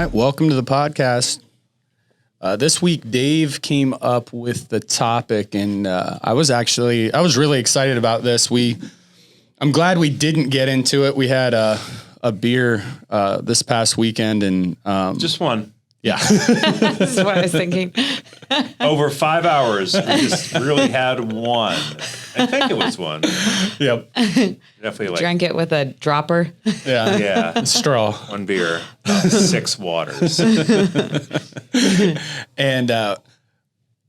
right, welcome to the podcast. This week, Dave came up with the topic, and I was really excited about this. I'm glad we didn't get into it. We had a beer this past weekend, and just one. Yeah, this is what I was thinking. Over 5 hours, we just really had one. I think it was one. Yep. Definitely like Drank it with a dropper. yeah, straw. one beer, 6 waters. And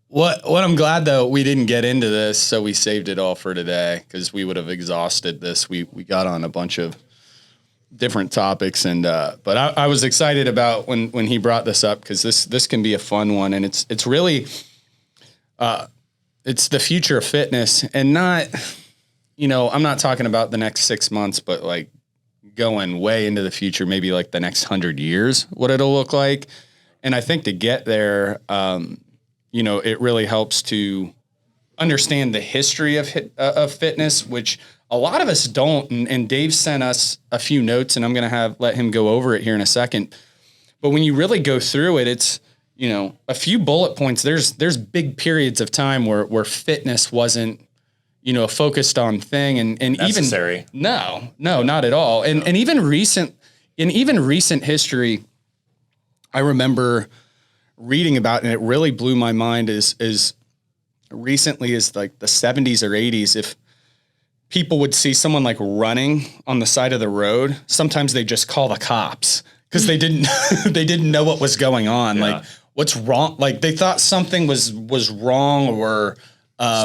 what I'm glad though we didn't get into this, so we saved it all for today because we would have exhausted this. We got on a bunch of different topics, and but I was excited about when he brought this up because this can be a fun one, and it's really it's the future of fitness, and not, I'm not talking about the next 6 months, but like going way into the future, maybe like the next 100 years, what it'll look like. And I think to get there, it really helps to understand the history of fitness, which a lot of us don't. And Dave sent us a few notes, and I'm going to let him go over it here in a second. But when you really go through it, it's, a few bullet points. There's big periods of time where fitness wasn't, a focused on thing, and Necessary. even no, not at all. And even recent history, I remember reading about, and it really blew my mind as recently as like the 70s or 80s, if people would see someone like running on the side of the road, sometimes they just call the cops because they didn't know what was going on. Yeah. Like, what's wrong? Like, they thought something was wrong, or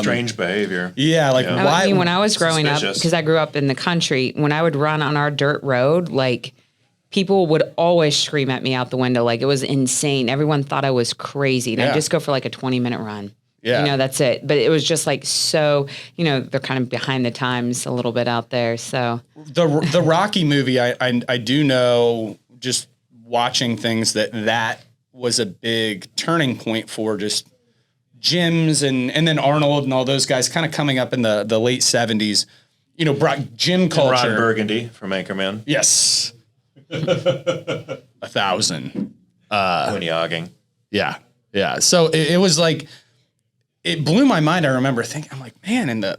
strange behavior. Yeah. Like, why? I mean, when I was growing up, because I grew up in the country, when I would run on our dirt road, like, people would always scream at me out the window. Like, it was insane. Everyone thought I was crazy. And I'd just go for like a 20-minute run. Yeah. That's it. But it was just like, so, they're kind of behind the times a little bit out there. So the Rocky movie, I do know, just watching things, that was a big turning point for just gyms and then Arnold and all those guys kind of coming up in the late 70s, brought gym culture. Ron Burgundy from Anchorman. Yes. 1,000. Yogging. Yeah. Yeah. So it was like, it blew my mind. I remember thinking, I'm like, man, in the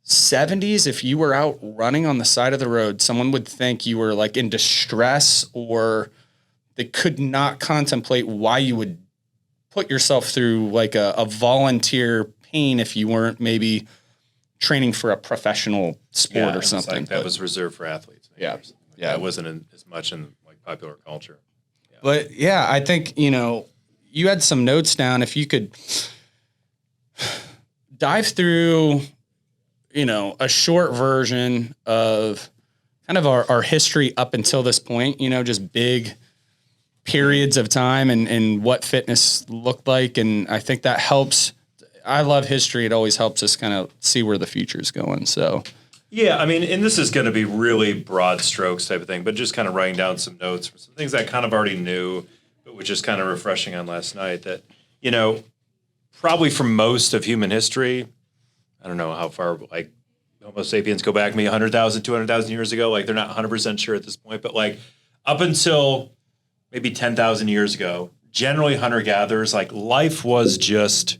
70s, if you were out running on the side of the road, someone would think you were like in distress, or they could not contemplate why you would put yourself through like a volunteer pain if you weren't maybe training for a professional sport or something. Like that was reserved for athletes. Yeah. Yeah. That wasn't as much in like popular culture. Yeah. But yeah, I think, you had some notes down. If you could dive through, a short version of kind of our history up until this point, just big periods of time and what fitness looked like. And I think that helps. I love history. It always helps us kind of see where the future is going. So, yeah, I mean, and this is going to be really broad strokes type of thing, but just kind of writing down some notes for some things I kind of already knew, but was just kind of refreshing on last night that, probably for most of human history, I don't know how far, like, Homo sapiens go back maybe 100,000, 200,000 years ago. Like, they're not 100% sure at this point, but like up until maybe 10,000 years ago, generally hunter-gatherers, like, life was just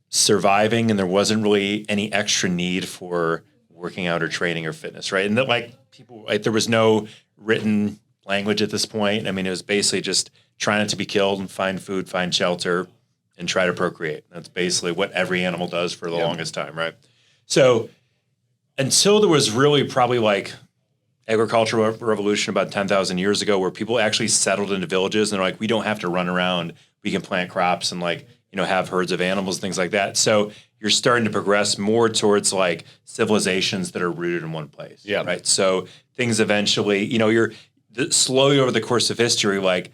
surviving, and there wasn't really any extra need for working out or training or fitness, right? And that, like, people, like, there was no written language at this point. I mean, it was basically just trying not to be killed and find food, find shelter, and try to procreate. That's basically what every animal does for the longest time, right? So until there was really probably like agricultural revolution about 10,000 years ago, where people actually settled into villages and they're like, we don't have to run around. We can plant crops and like, have herds of animals and things like that. So you're starting to progress more towards like civilizations that are rooted in one place. Yeah. Right. So things eventually, you're slowly over the course of history, like,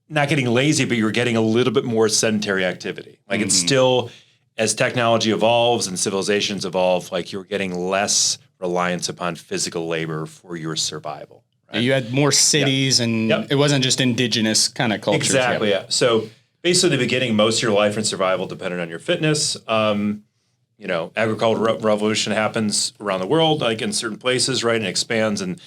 not getting lazy, but you're getting a little bit more sedentary activity. Like, it's still, as technology evolves and civilizations evolve, like, you're getting less reliance upon physical labor for your survival. Right? You had more cities, and it wasn't just indigenous kind of culture. Exactly. Yeah. So basically, the beginning, most of your life and survival depended on your fitness. Agricultural revolution happens around the world, like in certain places, right? And expands, and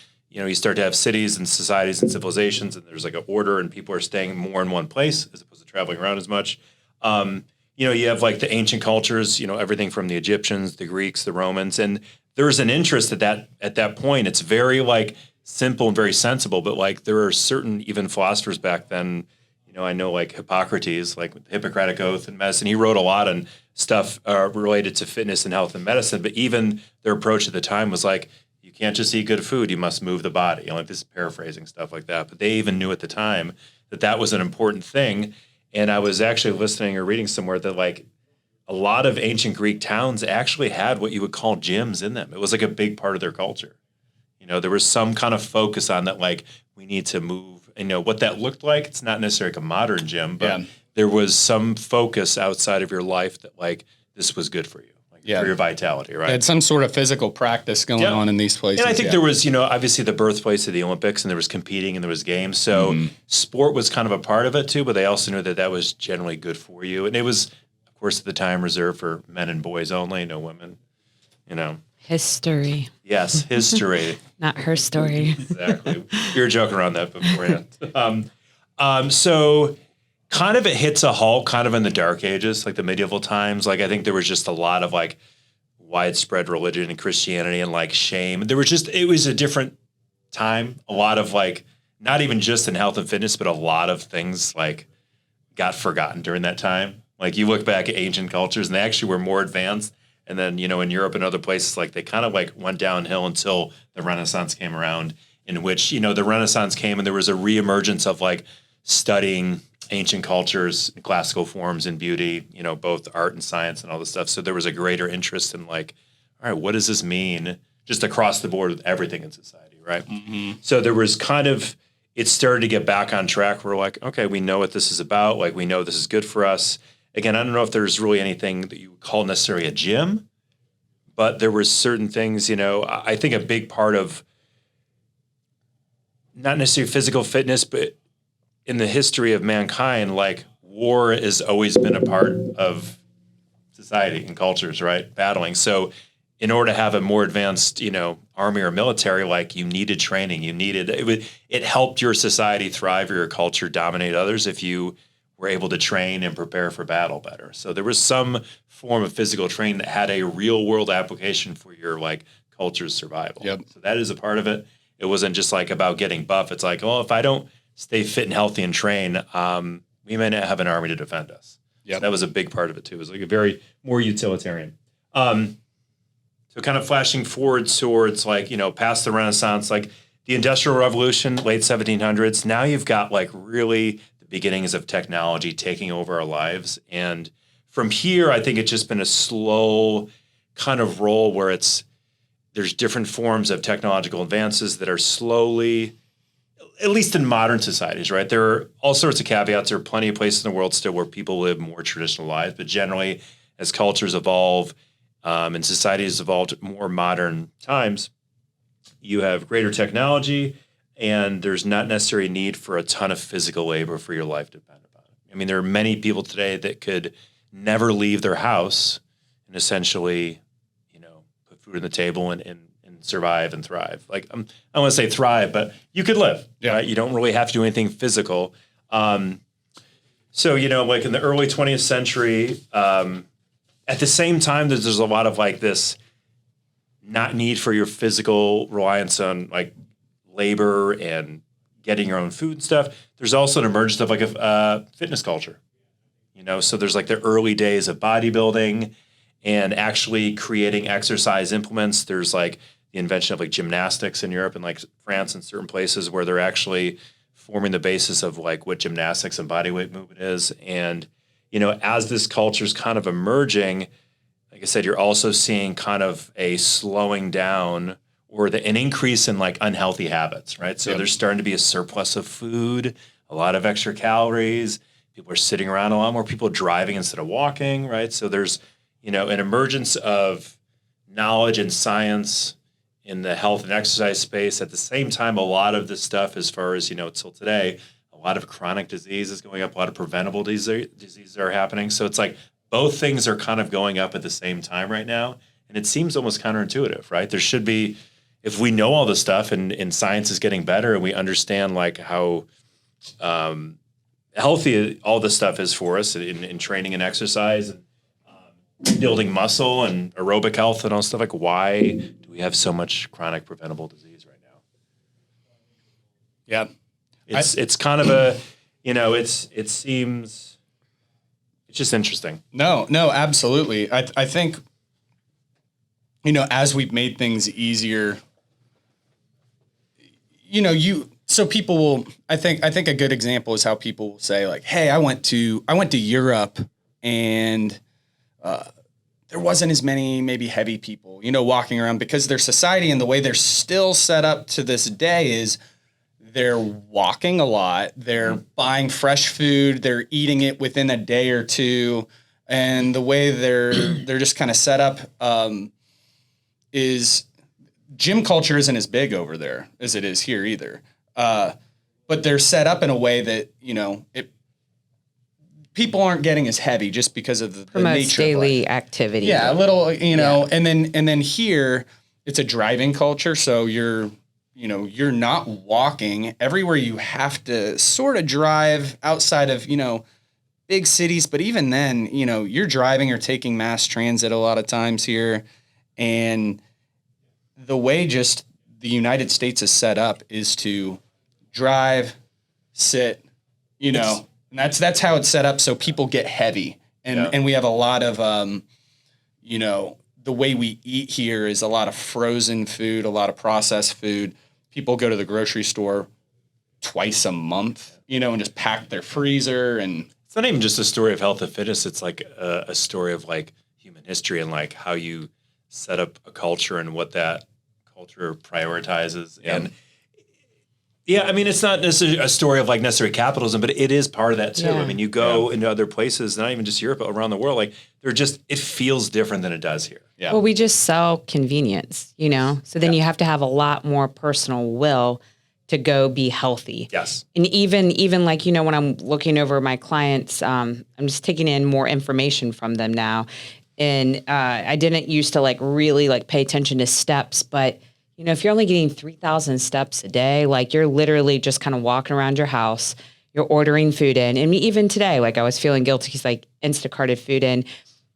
you start to have cities and societies and civilizations, and there's like an order, and people are staying more in one place as opposed to traveling around as much. You have like the ancient cultures, everything from the Egyptians, the Greeks, the Romans, and there's an interest at that point. It's very like simple and very sensible, but like there are certain even philosophers back then. I know like Hippocrates, like the Hippocratic Oath in medicine, he wrote a lot on stuff related to fitness and health and medicine, but even their approach at the time was like, you can't just eat good food, you must move the body. Like this is paraphrasing stuff like that, but they even knew at the time that was an important thing. And I was actually listening or reading somewhere that like a lot of ancient Greek towns actually had what you would call gyms in them. It was like a big part of their culture. There was some kind of focus on that, like we need to move. What that looked like, it's not necessarily like a modern gym, but there was some focus outside of your life that like this was good for you, like for your vitality, right? They had some sort of physical practice going on in these places. And I think there was, obviously the birthplace of the Olympics, and there was competing and there was games. So sport was kind of a part of it too, but they also knew that was generally good for you. And it was, of course, at the time reserved for men and boys only, no women, History. Yes, history. Not her story. Exactly. We were joking around that beforehand. So kind of it hits a halt kind of in the Dark Ages, like the medieval times. Like I think there was just a lot of like widespread religion and Christianity and like shame. It was a different time. A lot of like, not even just in health and fitness, but a lot of things like got forgotten during that time. Like you look back at ancient cultures and they actually were more advanced. And then, in Europe and other places, like they kind of like went downhill until the Renaissance came around, in which, the Renaissance came and there was a reemergence of like studying ancient cultures, classical forms and beauty, both art and science and all this stuff. So there was a greater interest in like, all right, what does this mean just across the board with everything in society, right? Mm-hmm. So there was kind of, it started to get back on track. We're like, okay, we know what this is about. Like we know this is good for us. Again, I don't know if there's really anything that you would call necessarily a gym, but there were certain things, I think a big part of not necessarily physical fitness, but in the history of mankind, like war has always been a part of society and cultures, right? Battling. So in order to have a more advanced, army or military, like you needed training, it helped your society thrive or your culture dominate others if you were able to train and prepare for battle better. So there was some form of physical training that had a real world application for your like culture's survival. Yep. So that is a part of it. It wasn't just like about getting buff. It's like, well, if I don't stay fit and healthy and train, we may not have an army to defend us. Yep. So that was a big part of it too. It was like a very more utilitarian. So kind of flashing forward towards like, past the Renaissance, like the Industrial Revolution, late 1700s. Now you've got like really beginnings of technology taking over our lives. And from here, I think it's just been a slow kind of roll where there's different forms of technological advances that are slowly, at least in modern societies, right? There are all sorts of caveats. There are plenty of places in the world still where people live more traditional lives, but generally as cultures evolve and societies evolve to more modern times, you have greater technology, and there's not necessarily need for a ton of physical labor for your life to depend upon it. I mean, there are many people today that could never leave their house and essentially, put food on the table and survive and thrive. Like, I don't want to say thrive, but you could live, right? You don't really have to do anything physical. So, like in the early 20th century, at the same time, there's a lot of like this not need for your physical reliance on like labor and getting your own food and stuff. There's also an emergence of like a fitness culture, so there's like the early days of bodybuilding and actually creating exercise implements. There's like the invention of like gymnastics in Europe and like France and certain places where they're actually forming the basis of like what gymnastics and bodyweight movement is. And, as this culture is kind of emerging, like I said, you're also seeing kind of a slowing down or an increase in like unhealthy habits, right? So there's starting to be a surplus of food, a lot of extra calories. People are sitting around a lot more, people driving instead of walking, right? So there's, an emergence of knowledge and science in the health and exercise space. At the same time, a lot of this stuff, as far as, till today, a lot of chronic disease is going up, a lot of preventable diseases are happening. So it's like both things are kind of going up at the same time right now. And it seems almost counterintuitive, right? There should be, if we know all this stuff and science is getting better and we understand like how healthy all this stuff is for us in training and exercise and building muscle and aerobic health and all stuff, like why do we have so much chronic preventable disease right now? Yeah. It's kind of a, it seems, it's just interesting. No, absolutely. I think, as we've made things easier, so people will, I think a good example is how people will say like, hey, I went to Europe and, there wasn't as many maybe heavy people, walking around because their society and the way they're still set up to this day is they're walking a lot. They're buying fresh food. They're eating it within a day or two. And the way they're just kind of set up, is gym culture isn't as big over there as it is here either. But they're set up in a way that, people aren't getting as heavy just because of the nature daily of life. Activity. Yeah, a little, and then here it's a driving culture. So you're not walking everywhere. You have to sort of drive outside of, big cities. But even then, you're driving or taking mass transit a lot of times here. And the way just the United States is set up is to drive, sit, and that's how it's set up. So people get heavy and we have a lot of, the way we eat here is a lot of frozen food, a lot of processed food. People go to the grocery store twice a month, and just pack their freezer. And it's not even just a story of health and fitness. It's like a story of like human history and like how you set up a culture and what that culture prioritizes. Yeah. And I mean, it's not necessarily a story of like necessary capitalism, but it is part of that too. Yeah. I mean, you go into other places, not even just Europe, but around the world, like it feels different than it does here. Yeah. Well, we just sell convenience, so then you have to have a lot more personal will to go be healthy. Yes. And even like, when I'm looking over my clients, I'm just taking in more information from them now. And I didn't used to like really like pay attention to steps, but if you're only getting 3,000 steps a day, like you're literally just kind of walking around your house, you're ordering food in. And even today, like I was feeling guilty because like Instacarted food in.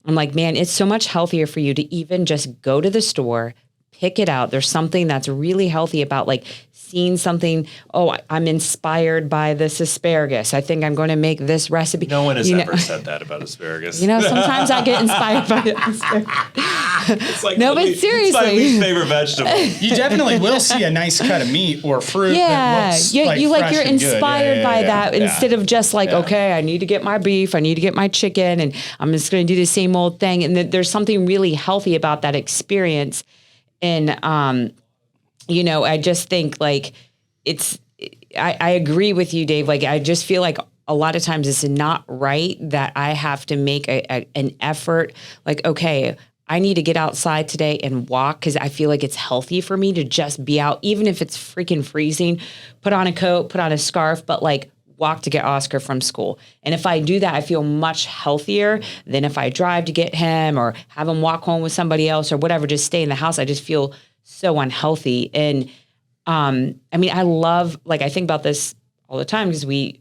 I'm like, man, it's so much healthier for you to even just go to the store, pick it out. There's something that's really healthy about like seeing something. Oh, I'm inspired by this asparagus. I think I'm going to make this recipe. No one has ever said that about asparagus. Sometimes I get inspired by it. It's like no, but seriously, it's my least favorite vegetable. You definitely will see a nice cut of meat or fruit. Yeah, that looks you're inspired by that Yeah. instead of just like, okay, I need to get my beef, I need to get my chicken, and I'm just going to do the same old thing. And there's something really healthy about that experience. And I just think like I agree with you, Dave. Like I just feel like a lot of times it's not right that I have to make an effort. Like, okay, I need to get outside today and walk because I feel like it's healthy for me to just be out, even if it's freaking freezing, put on a coat, put on a scarf, but like walk to get Oscar from school. And if I do that, I feel much healthier than if I drive to get him or have him walk home with somebody else or whatever, just stay in the house. I just feel so unhealthy. And I mean, I think about this all the time because we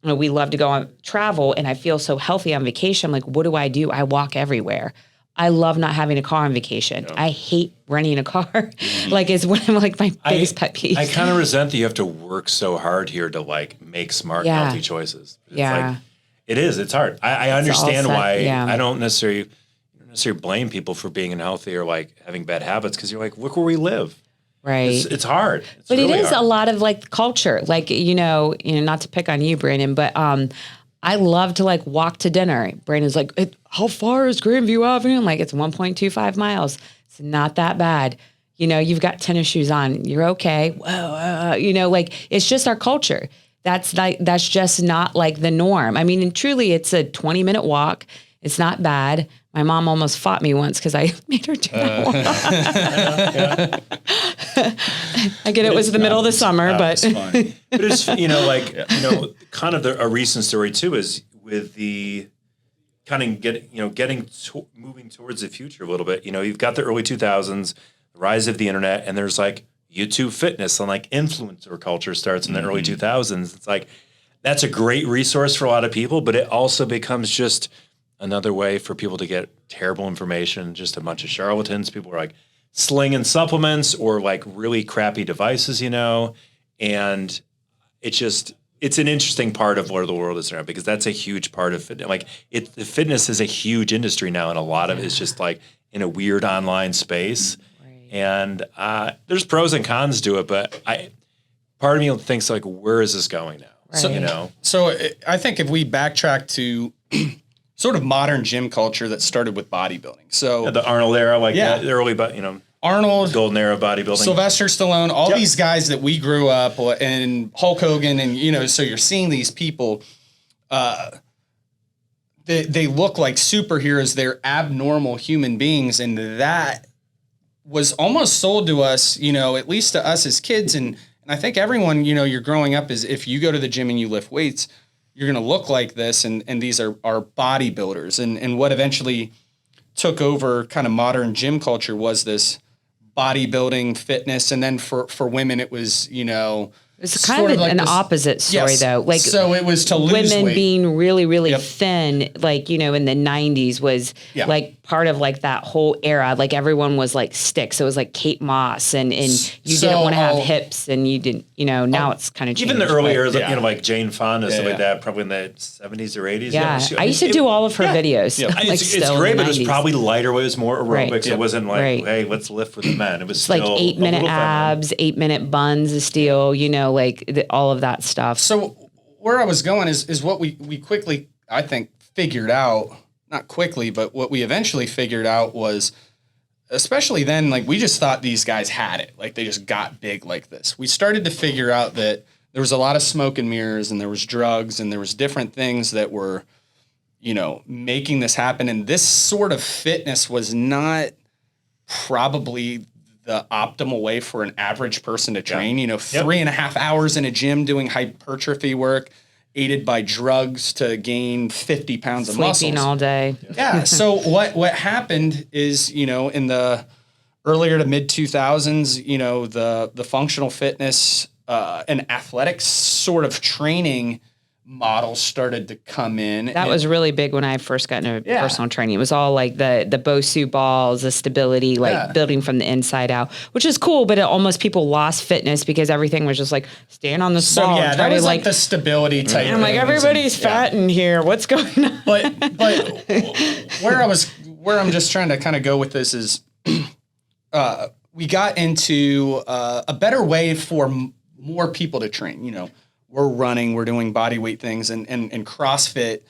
love to go on travel and I feel so healthy on vacation. I'm like, what do? I walk everywhere. I love not having a car on vacation. Yeah. I hate renting a car. Mm-hmm. Like it's one of like my biggest pet peeves. I kind of resent that you have to work so hard here to like make smart, healthy choices. It's like, it's hard. I understand why I don't necessarily blame people for being unhealthy or like having bad habits because you're like, look where we live. Right. It's hard. But really it is hard. A lot of like culture, like, not to pick on you, Brandon, but I love to like walk to dinner. Brandon's like, how far is Grandview Avenue? I'm like, it's 1.25 miles. It's not that bad. You've got tennis shoes on. You're okay. Like it's just our culture. That's just not like the norm. I mean, and truly it's a 20-minute walk. It's not bad. My mom almost fought me once because I made her do that walk. I get it was the middle of the summer, but it's fun. But it's kind of a recent story too is with the kind of moving towards the future a little bit. You've got the early 2000s, the rise of the internet, and there's like YouTube fitness and like influencer culture starts in the early 2000s. It's like, that's a great resource for a lot of people, but it also becomes just another way for people to get terrible information, just a bunch of charlatans. People are like slinging supplements or like really crappy devices, and it's an interesting part of where the world is now, because that's a huge part of fitness. Like the fitness is a huge industry now, and a lot of it's just like in a weird online space. And there's pros and cons to it, but part of me thinks like, where is this going now? Right. So I think if we backtrack to sort of modern gym culture that started with bodybuilding. So the Arnold era, the early, Arnold, golden era bodybuilding, Sylvester Stallone, all these guys that we grew up, and Hulk Hogan, and so you're seeing these people. They look like superheroes. They're abnormal human beings, and that was almost sold to us, at least to us as kids. And I think everyone, you're growing up is if you go to the gym and you lift weights, you're going to look like this. And these are bodybuilders. And what eventually took over kind of modern gym culture was this bodybuilding fitness. And then for women, it was, it's kind of like an opposite story, though. Like, so it was to lose women weight. being really, really thin, like, in the 90s was like part of like that whole era. Like everyone was like sticks. It was like Kate Moss and you didn't want to have hips and you didn't, now it's kind of changed. Even the early eras, like Jane Fonda, stuff like that, probably in the 70s or 80s. Yeah. I used to do all of her videos. Yeah. Like it's great, but it was probably lighter. It was more aerobics. Right. It wasn't like, hey, let's lift for the men. It was still like 8-minute abs, 8-minute buns of steel, all of that stuff. So where I was going is what we quickly, I think, figured out, not quickly, but what we eventually figured out was, especially then, like we just thought these guys had it. Like they just got big like this. We started to figure out that there was a lot of smoke and mirrors and there was drugs and there was different things that were, making this happen. And this sort of fitness was not probably the optimal way for an average person to train, 3.5 hours in a gym doing hypertrophy work, aided by drugs to gain 50 pounds of muscle. Sleeping all day. Yeah. So what happened is, in the earlier to mid 2000s, the functional fitness and athletics sort of training models started to come in. That was really big when I first got into personal training. It was all like the Bosu balls, the stability, building from the inside out, which is cool, but people lost fitness because everything was just like stand on the ball. Yeah, that was like the stability type. And I'm like, everybody's fat in here. What's going on? But where I'm just trying to kind of go with this is we got into a better way for more people to train, we're running, we're doing body weight things, and CrossFit,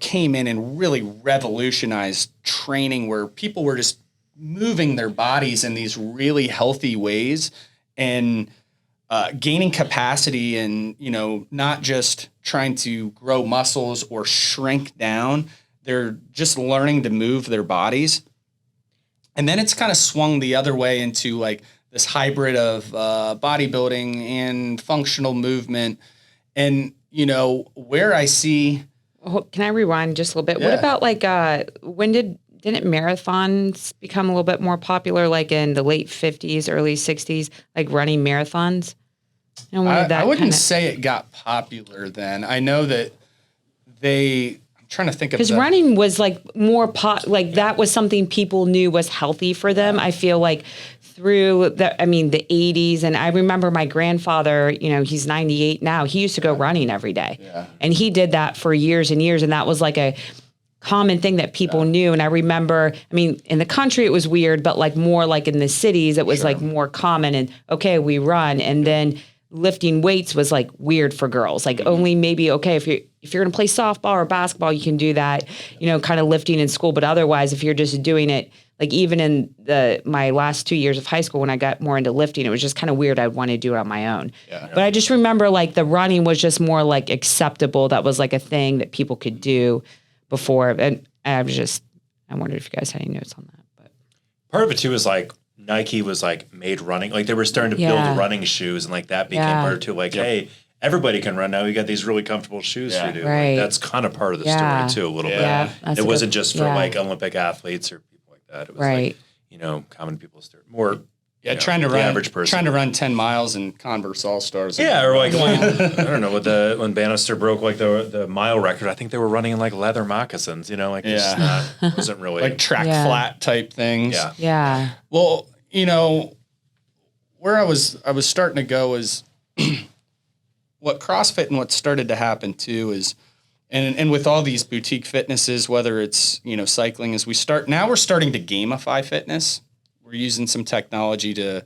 came in and really revolutionized training where people were just moving their bodies in these really healthy ways and gaining capacity and, not just trying to grow muscles or shrink down. They're just learning to move their bodies. And then it's kind of swung the other way into like this hybrid of bodybuilding and functional movement. And, where I see... Can I rewind just a little bit? Yeah. What about like, when didn't marathons become a little bit more popular, like in the late 50s, early 60s, like running marathons? I wouldn't say it got popular then. I know that I'm trying to think of, because running was like more that was something people knew was healthy for them. I feel like through the 80s, and I remember my grandfather, he's 98 now. He used to go running every day, and he did that for years and years, and that was like a common thing that people knew. And I remember, in the country it was weird, but like more like in the cities it was like more common. And okay, we run, and then lifting weights was like weird for girls. Like only maybe if you're going to play softball or basketball, you can do that, kind of lifting in school. But otherwise, if you're just doing it, like even in my last 2 years of high school, when I got more into lifting, it was just kind of weird. I'd want to do it on my own. Yeah. But I just remember like the running was just more like acceptable. That was like a thing that people could do before. And I wondered if you guys had any notes on that. But part of it too is like Nike was like made running, like they were starting to build the running shoes, and like that became part too. Like, hey, everybody can run now. You got these really comfortable shoes for you. Right. Like, that's kind of part of the story too, a little bit. It wasn't just for like Olympic athletes or people like that. It was like, common people, more Yeah, trying to run 10 miles in Converse All Stars. Yeah, or like I don't know, when Bannister broke like the mile record, I think they were running in like leather moccasins. It wasn't really like track flat type things. Yeah, Yeah. Well, where I was starting to go is what CrossFit and what started to happen too is, and with all these boutique fitnesses, whether it's cycling, is we're starting to gamify fitness. We're using some technology to,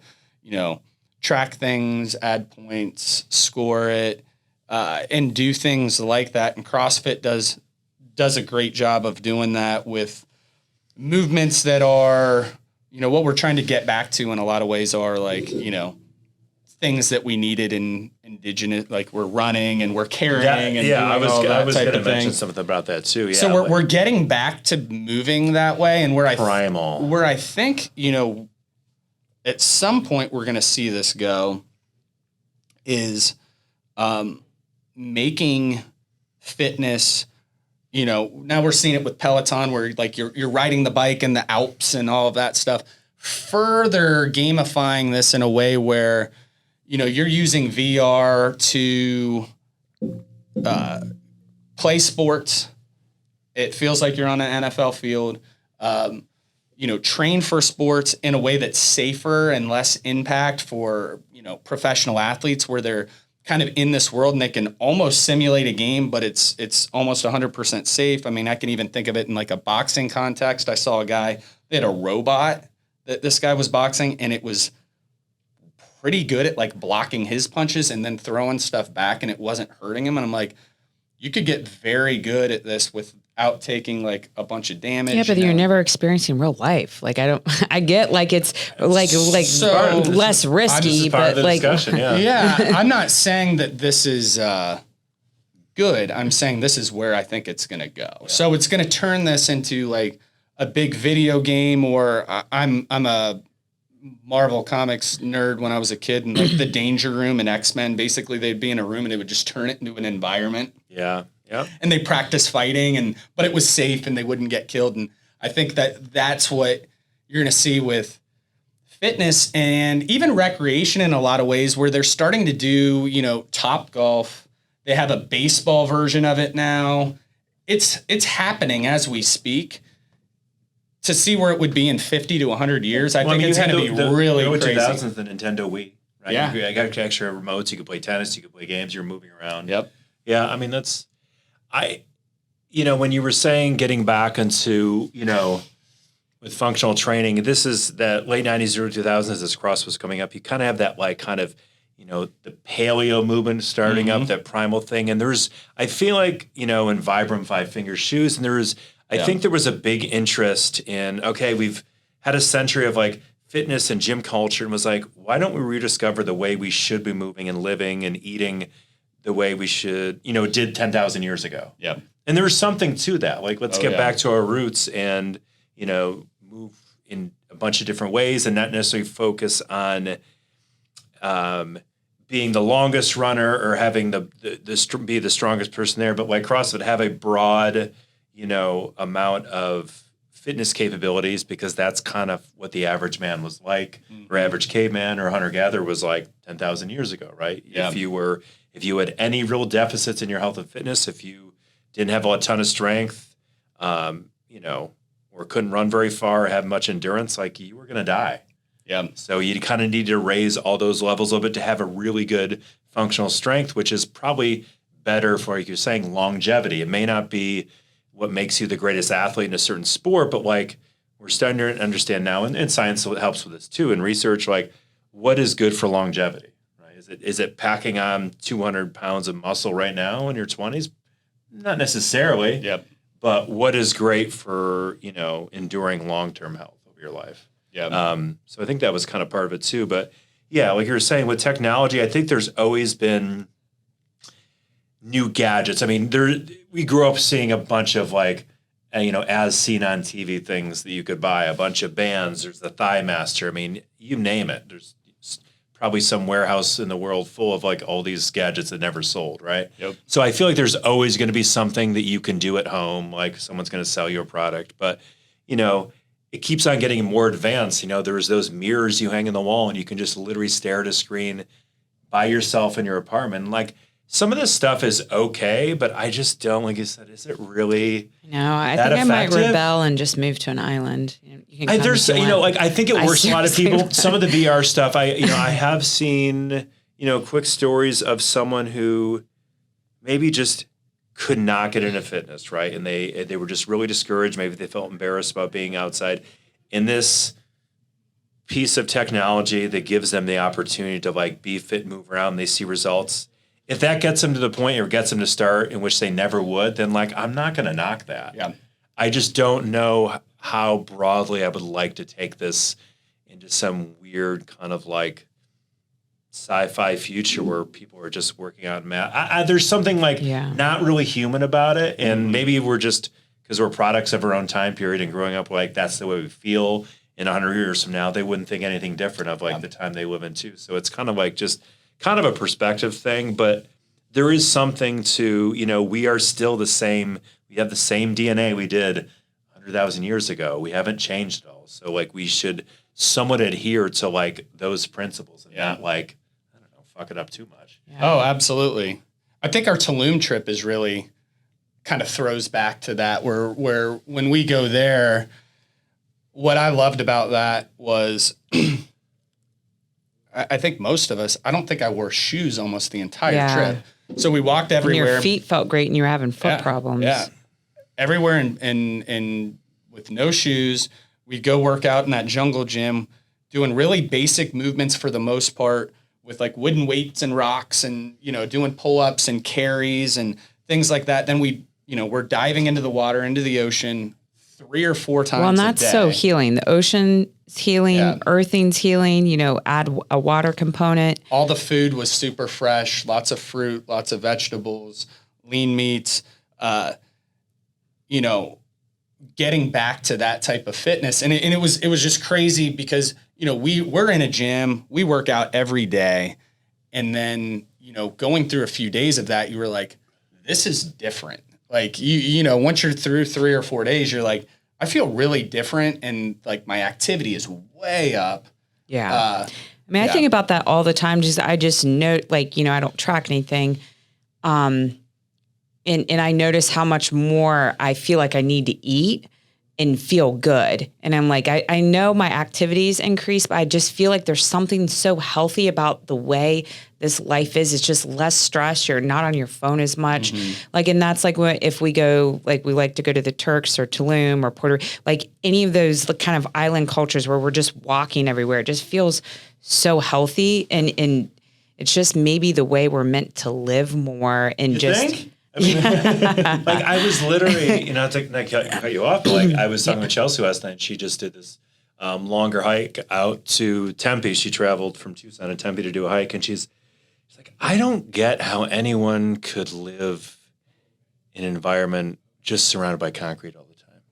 track things, add points, score it, and do things like that. And CrossFit does a great job of doing that with movements that are, what we're trying to get back to in a lot of ways are like, things that we needed in indigenous, like we're running and we're carrying and doing I was going to mention something about that too. Yeah, so we're getting back to moving that way, and where I think at some point we're going to see this go is making fitness. Now we're seeing it with Peloton, where like you're riding the bike in the Alps and all of that stuff. Further gamifying this in a way where you're using VR to play sports. It feels like you're on an NFL field. Train for sports in a way that's safer and less impact for, professional athletes, where they're kind of in this world and they can almost simulate a game, but it's almost 100% safe. I mean, I can even think of it in like a boxing context. I saw a guy, they had a robot that this guy was boxing, and it was pretty good at like blocking his punches and then throwing stuff back, and it wasn't hurting him. And I'm like, you could get very good at this without taking like a bunch of damage. Yeah, but you're never experiencing real life. Like I get like it's like less risky, but like, yeah, I'm not saying that this is good. I'm saying this is where I think it's going to go. Yeah. So it's going to turn this into like a big video game, or I'm a Marvel Comics nerd when I was a kid, and like the Danger Room and X-Men, basically they'd be in a room and they would just turn it into an environment. Yeah. Yeah. And they practice fighting, but it was safe and they wouldn't get killed. And I think that's what you're going to see with fitness and even recreation in a lot of ways, where they're starting to do, Top Golf. They have a baseball version of it now. It's happening as we speak. To see where it would be in 50 to 100 years, I think it's going to be really crazy. 2000s, the Nintendo Wii, right? Yeah. You got extra remotes. You could play tennis. You could play games. You're moving around. Yep. Yeah, I mean, when you were saying getting back into, with functional training, this is the late 90s, early 2000s as CrossFit was coming up. You kind of have that the paleo movement starting up, that primal thing. And I feel like, in Vibram 5-finger shoes, and I think there was a big interest in, okay, we've had a century of like fitness and gym culture, and was like, why don't we rediscover the way we should be moving and living and eating the way we should, did 10,000 years ago. Yeah. And there was something to that. Like, let's get back to our roots and, move in a bunch of different ways, and not necessarily focus on being the longest runner or having be the strongest person there. But like CrossFit, have a broad, amount of fitness capabilities, because that's kind of what the average man was like, or average caveman or hunter-gatherer was like 10,000 years ago, right? Yeah. If you had any real deficits in your health and fitness, if you didn't have a ton of strength, or couldn't run very far or have much endurance, like, you were going to die. Yeah. So you kind of need to raise all those levels a little bit to have a really good functional strength, which is probably better for, like you're saying, longevity. It may not be what makes you the greatest athlete in a certain sport, but like, we're starting to understand now, and science helps with this too, and research, like, what is good for longevity, right? Is it packing on 200 pounds of muscle right now in your 20s? Not necessarily. Yep. But what is great for, enduring long-term health over your life? Yeah. So I think that was kind of part of it too. But yeah, like you were saying with technology, I think there's always been new gadgets. I mean, we grew up seeing a bunch of like, as seen on TV things that you could buy, a bunch of bands. There's the Thigh Master. I mean, you name it. There's probably some warehouse in the world full of like all these gadgets that never sold, right? Yep. So I feel like there's always going to be something that you can do at home, like someone's going to sell you a product. But, it keeps on getting more advanced. You know, there's those mirrors you hang in the wall and you can just literally stare at a screen by yourself in your apartment. And like some of this stuff is okay, but I just don't, like you said, is it really No, I that think effective? I might rebel and just move to an island. You can come There's, if you you know, want. like I think it works for a lot of seriously people. would. Some of the VR stuff, I have seen, you know, quick stories of someone who maybe just could not get into fitness, right? And they were just really discouraged. Maybe they felt embarrassed about being outside. And this piece of technology that gives them the opportunity to like be fit, move around, they see results. If that gets them to the point or gets them to start in which they never would, then like I'm not going to knock that. Yeah. I just don't know how broadly I would like to take this into some weird kind of like sci-fi future where people are just working out math. There's something like not really human about it. And maybe we're just, because we're products of our own time period and growing up like that's the way we feel. In 100 years from now, they wouldn't think anything different of like the time they live in too. So it's kind of like just kind of a perspective thing, but there is something to, you know, we are still the same. We have the same DNA we did 100,000 years ago. We haven't changed at all. So like we should somewhat adhere to like those principles and not like, I don't know, fuck it up too much. Yeah. Oh, absolutely. I think our Tulum trip is really kind of throws back to that where when we go there, what I loved about that was I think most of us, I don't think I wore shoes almost the entire trip. So we walked everywhere. And your feet felt great and you were having foot problems. Yeah. Everywhere and with no shoes. We'd go work out in that jungle gym, doing really basic movements for the most part with like wooden weights and rocks and, you know, doing pull-ups and carries and things like that. Then we're diving into the water, into the ocean 3 or 4 times. Well, and that's so healing. The ocean's healing, earthing's healing, you know, add a water component. All the food was super fresh, lots of fruit, lots of vegetables, lean meats, you know, getting back to that type of fitness. And it was just crazy because, you know, we're in a gym, we work out every day. And then, you know, going through a few days of that, you were like, this is different. Like you know, once you're through 3 or 4 days, you're like, I feel really different. And like my activity is way up. Yeah. I mean, I think about that all the time. I just know, like, you know, I don't track anything. And I notice how much more I feel like I need to eat and feel good. And I'm like, I know my activities increase, but I just feel like there's something so healthy about the way this life is. It's just less stress. You're not on your phone as much. Like, and that's like if we go, like we like to go to the Turks or Tulum or Puerto Rico, like any of those kind of island cultures where we're just walking everywhere. It just feels so healthy. And it's just maybe the way we're meant to live more and you think? I mean, like I was literally, you know, not to cut you off, but like I was talking with Chelsea last night. She just did this longer hike out to Tempe. She traveled from Tucson to Tempe to do a hike, and she's like, I don't get how anyone could live in an environment just surrounded by concrete all the time.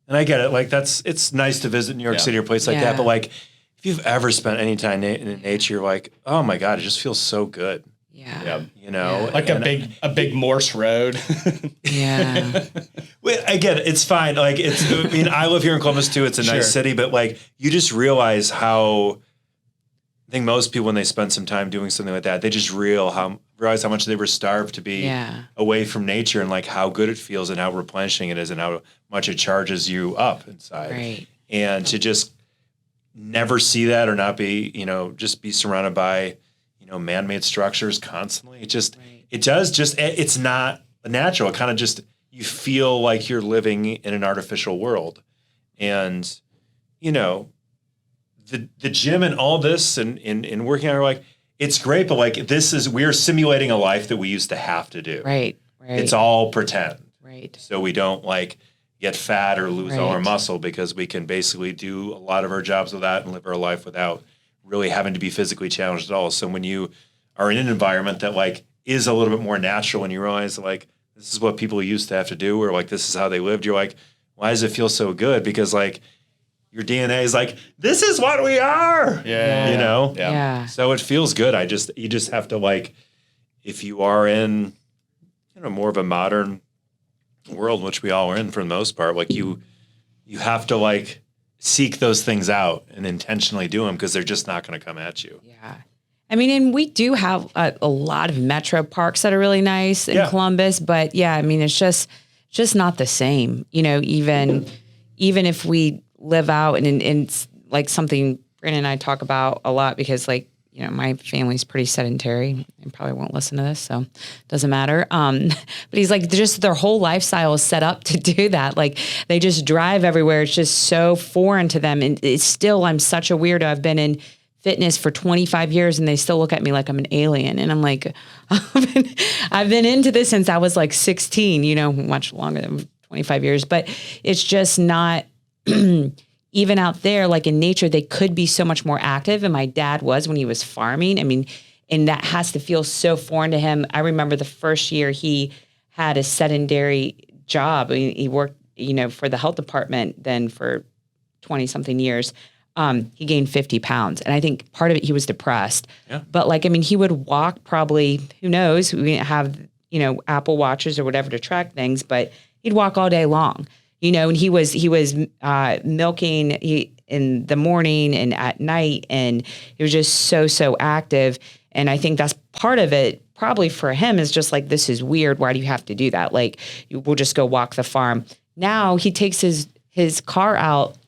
And I get it. Like it's nice to visit New York City or a place like that, but like if you've ever spent any time in nature, you're like, oh my God, it just feels so good. Yeah. You know, like a big Morse road. Yeah. Well, again, it's fine. Like I mean, I live here in Columbus too. It's a nice city, but like you just realize how, I think most people, when they spend some time doing something like that, they just realize how much they were starved to be away from nature and like how good it feels and how replenishing it is and how much it charges you up inside. Right. And to just never see that or not be, you know, just be surrounded by, you know, man-made structures constantly. It's not natural. It kind of just, you feel like you're living in an artificial world. And, you know, the gym and all this and working out are like, it's great, but like we're simulating a life that we used to have to do. Right. It's all pretend. Right. So we don't like get fat or lose all our muscle because we can basically do a lot of our jobs without and live our life without really having to be physically challenged at all. So when you are in an environment that like is a little bit more natural and you realize like this is what people used to have to do or like this is how they lived, you're like, why does it feel so good? Because like your DNA is like, this is what we are. Yeah. You know? Yeah. So it feels good. You just have to like, if you are in, you know, more of a modern world, which we all are in for the most part, like you have to like seek those things out and intentionally do them because they're just not going to come at you. Yeah. I mean, and we do have a lot of metro parks that are really nice in Columbus, but yeah, I mean, it's just not the same, even if we live out and it's like something Brandon and I talk about a lot because my family's pretty sedentary and probably won't listen to this, so it doesn't matter. But he's like, just their whole lifestyle is set up to do that. Like they just drive everywhere. It's just so foreign to them. And it's still, I'm such a weirdo. I've been in fitness for 25 years and they still look at me like I'm an alien. And I'm like, I've been into this since I was like 16, much longer than 25 years, but it's just not even out there, like in nature, they could be so much more active. And my dad was when he was farming. I mean, and that has to feel so foreign to him. I remember the first year he had a sedentary job. He worked, for the health department then for 20 something years. He gained 50 pounds. And I think part of it, he was depressed. Yeah. But he would walk probably, who knows, we didn't have, Apple Watches or whatever to track things, but he'd walk all day long. And he was milking in the morning and at night, and he was just so active. And I think that's part of it. Probably for him is just like, this is weird. Why do you have to do that? Like, we'll just go walk the farm. Now he takes his car out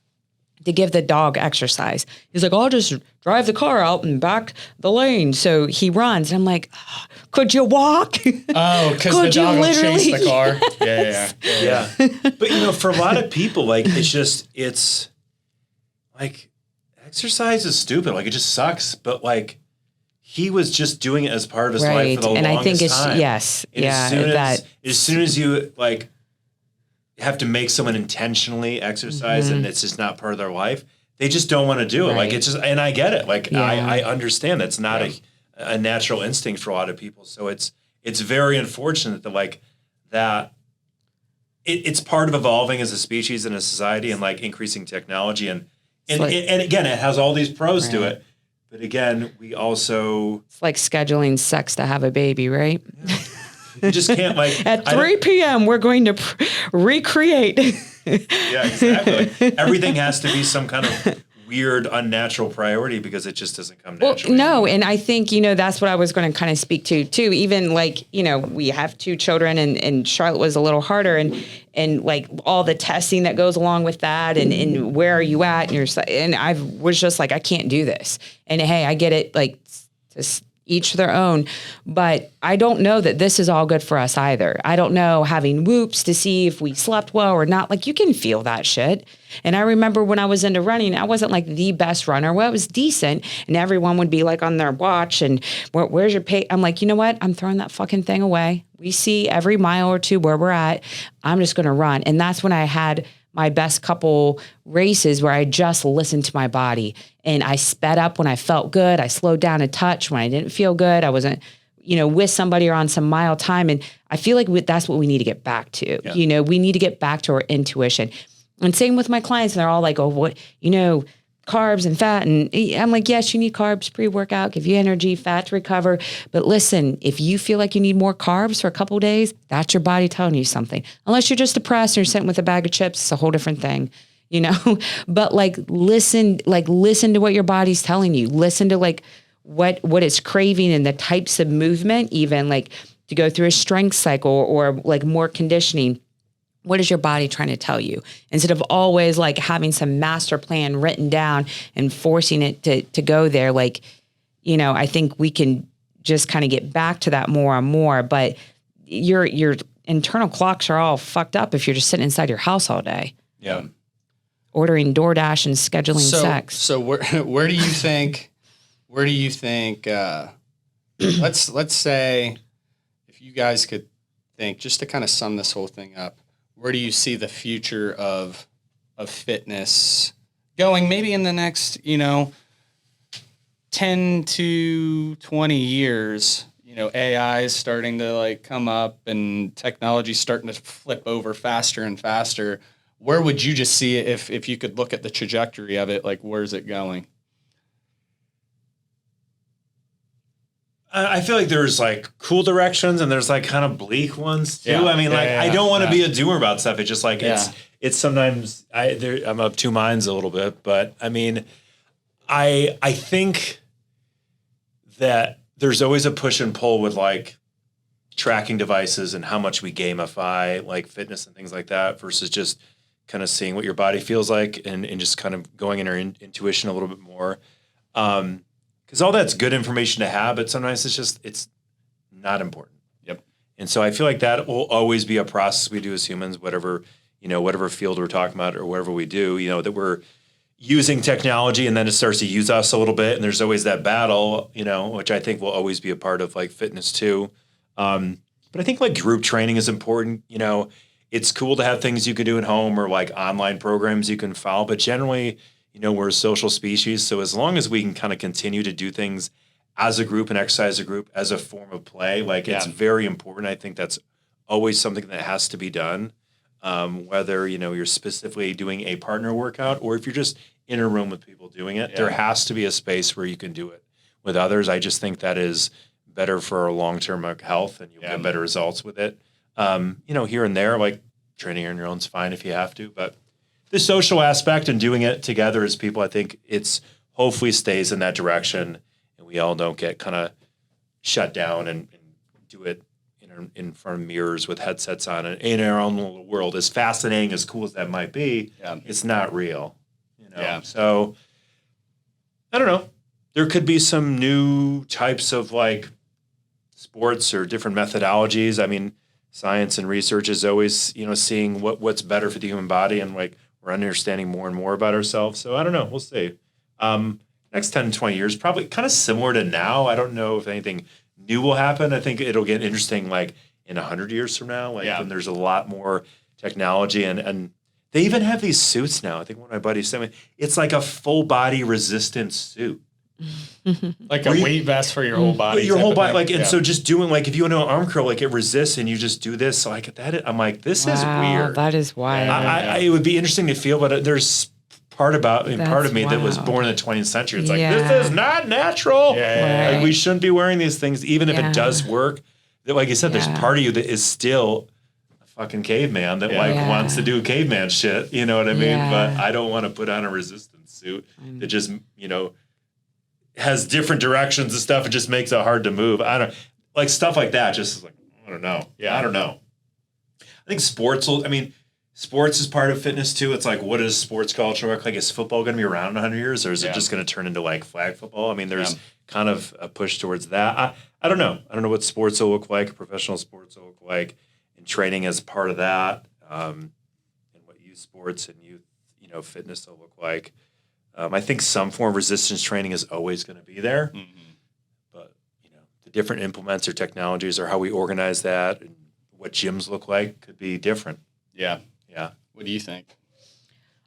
to give the dog exercise. He's like, I'll just drive the car out and back the lane. So he runs. And I'm like, could you walk? Oh, because the dog will chase the car. Yes. Yeah. But, for a lot of people, it's like exercise is stupid. Like, it just sucks. But he was just doing it as part of his life for the longest time. And I think yes. And as soon as you have to make someone intentionally exercise and it's just not part of their life, they just don't want to do it. Right. It's just, and I get it. I understand that's not a natural instinct for a lot of people. So it's very unfortunate that it's part of evolving as a species and a society and increasing technology and again, it has all these pros to it. But again, we also, it's like scheduling sex to have a baby, right? Yeah. You just can't at 3 p.m. we're going to recreate. Yeah, exactly. Everything has to be some kind of weird, unnatural priority because it just doesn't come naturally. Well, no, and I think, that's what I was going to kind of speak to too. Even we have 2 children and Charlotte was a little harder and all the testing that goes along with that and where are you at? And I was just like, I can't do this. And hey, I get it. Just each their own, but I don't know that this is all good for us either. I don't know having whoops to see if we slept well or not. You can feel that shit. And I remember when I was into running, I wasn't the best runner. Well, it was decent. And everyone would be on their watch and where's your pace? I'm like, you know what? I'm throwing that fucking thing away. We see every mile or two where we're at. I'm just going to run. And that's when I had my best couple races where I just listened to my body and I sped up when I felt good. I slowed down a touch when I didn't feel good. I wasn't, with somebody or on some mile time. And I feel like that's what we need to get back to. Yeah. We need to get back to our intuition. And same with my clients. And they're all like, oh, what, carbs and fat. And I'm like, yes, you need carbs, pre-workout, give you energy, fat to recover. But listen, if you feel like you need more carbs for a couple of days, that's your body telling you something. Unless you're just depressed and you're sitting with a bag of chips, it's a whole different thing, But listen to what your body's telling you. Listen to what it's craving and the types of movement, even to go through a strength cycle or more conditioning. What is your body trying to tell you? Instead of always having some master plan written down and forcing it to go there. I think we can just kind of get back to that more and more, but your internal clocks are all fucked up if you're just sitting inside your house all day. Yeah. Ordering DoorDash and scheduling sex. So where do you think, let's say if you guys could think, just to kind of sum this whole thing up, where do you see the future of fitness going maybe in the next, 10 to 20 years? AI is starting to come up and technology starting to flip over faster and faster. Where would you just see it if you could look at the trajectory of it? Where's it going? I feel like there's like cool directions and there's like kind of bleak ones too. Yeah. I mean, I don't want to be a doomer about stuff. It's just like, it's sometimes I'm of two minds a little bit, but I mean, I think that there's always a push and pull with like tracking devices and how much we gamify like fitness and things like that versus just kind of seeing what your body feels like and just kind of going in our intuition a little bit more. Because all that's good information to have, but sometimes it's not important. Yep. And so I feel like that will always be a process we do as humans, whatever field we're talking about or whatever we do, that we're using technology and then it starts to use us a little bit. And there's always that battle, which I think will always be a part of like fitness too. But I think like group training is important. It's cool to have things you can do at home or like online programs you can follow, but generally, we're a social species. So as long as we can kind of continue to do things as a group and exercise as a group as a form of play, like it's very important. I think that's always something that has to be done. Whether, you're specifically doing a partner workout or if you're just in a room with people doing it, there has to be a space where you can do it with others. I just think that is better for our long-term health and you'll get better results with it. Here and there, like training on your own is fine if you have to, but the social aspect and doing it together as people, I think it's hopefully stays in that direction and we all don't get kind of shut down and do it in front of mirrors with headsets on and in our own little world. As fascinating, as cool as that might be, it's not real. So I don't know. There could be some new types of like sports or different methodologies. I mean, science and research is always, seeing what's better for the human body and like we're understanding more and more about ourselves. So I don't know. We'll see. Next 10, 20 years, probably kind of similar to now. I don't know if anything new will happen. I think it'll get interesting like in 100 years from now, when there's a lot more technology and they even have these suits now. I think one of my buddies sent me, it's like a full body resistance suit. Like a weight vest for your whole body. Your whole body. And so just doing like, if you want to do an arm curl, like it resists and you just do this. So like that, I'm like, this is weird. That is wild. It would be interesting to feel, but there's part of me that was born in the 20th century. It's like, this is not natural. Like, we shouldn't be wearing these things, even if it does work. That, like you said, there's part of you that is still a fucking caveman that wants to do caveman shit. You know what I mean? But I don't want to put on a resistance suit that just, has different directions and stuff. It just makes it hard to move. I don't like stuff like that. Just like, I don't know. I don't know. I think sports is part of fitness too. It's like, what does sports culture look like? Is football going to be around in 100 years or is it just going to turn into like flag football? I mean, there's kind of a push towards that. I don't know. I don't know what sports will look like, professional sports will look like, and training as part of that, and what youth sports and youth, fitness will look like. I think some form of resistance training is always going to be there, but the different implements or technologies or how we organize that and what gyms look like could be different. Yeah. What do you think?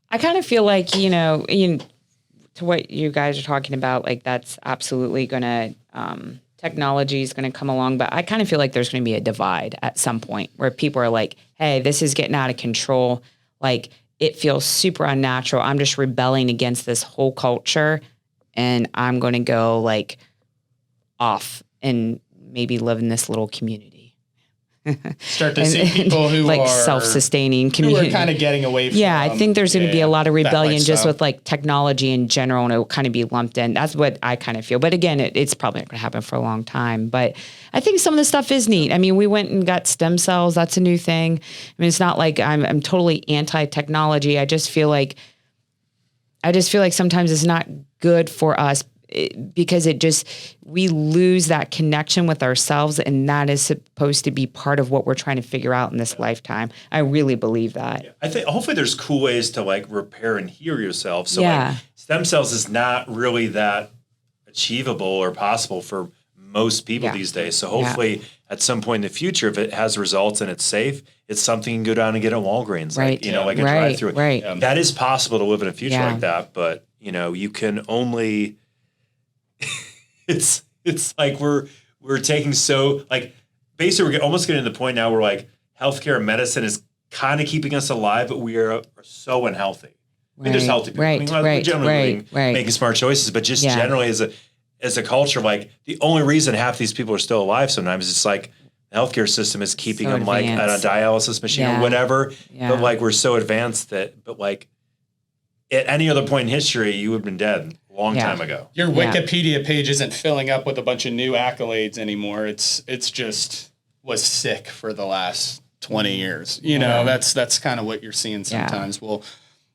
I kind of feel like, to what you guys are talking about, like that's absolutely going to, technology is going to come along, but I kind of feel like there's going to be a divide at some point where people are like, hey, this is getting out of control. Like it feels super unnatural. I'm just rebelling against this whole culture and I'm going to go like off and maybe live in this little community. Start to see people who like are self-sustaining community. Who are kind of getting away from. I think there's going to be a lot of rebellion just with like technology in general, and it will kind of be lumped in. That's what I kind of feel. But again, it's probably not going to happen for a long time. But I think some of the stuff is neat. I mean, we went and got stem cells. That's a new thing. I mean, it's not like I'm totally anti-technology. I just feel like sometimes it's not good for us. Because we lose that connection with ourselves, and that is supposed to be part of what we're trying to figure out in this lifetime. I really believe that. Yeah. I think hopefully there's cool ways to like repair and heal yourself. So like stem cells is not really that achievable or possible for most people these days. So hopefully at some point in the future, if it has results and it's safe, it's something you can go down and get at Walgreens, like a drive-through. Right. That is possible to live in a future like that, but you can only. It's like we're taking basically we're almost getting to the point now where like healthcare and medicine is kind of keeping us alive, but we are so unhealthy. I mean, there's healthy people. Generally making smart choices, but just generally as a culture, like the only reason half these people are still alive sometimes is like the healthcare system is keeping them like on a dialysis machine or whatever. Yeah. But like we're so advanced but like at any other point in history, you would have been dead a long time ago. Your Wikipedia page isn't filling up with a bunch of new accolades anymore. It's just was sick for the last 20 years. You know, that's kind of what you're seeing sometimes. Well,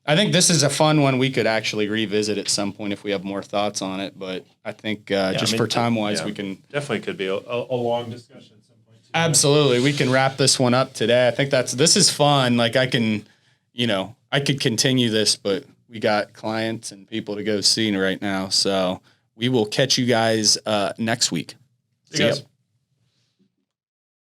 I think this is a fun one we could actually revisit at some point if we have more thoughts on it. But I think for time-wise, we can... Definitely could be a long discussion at some point. Too. Absolutely. We can wrap this one up today. I think this is fun. Like I could continue this, but we got clients and people to go see right now. So we will catch you guys next week. See you guys.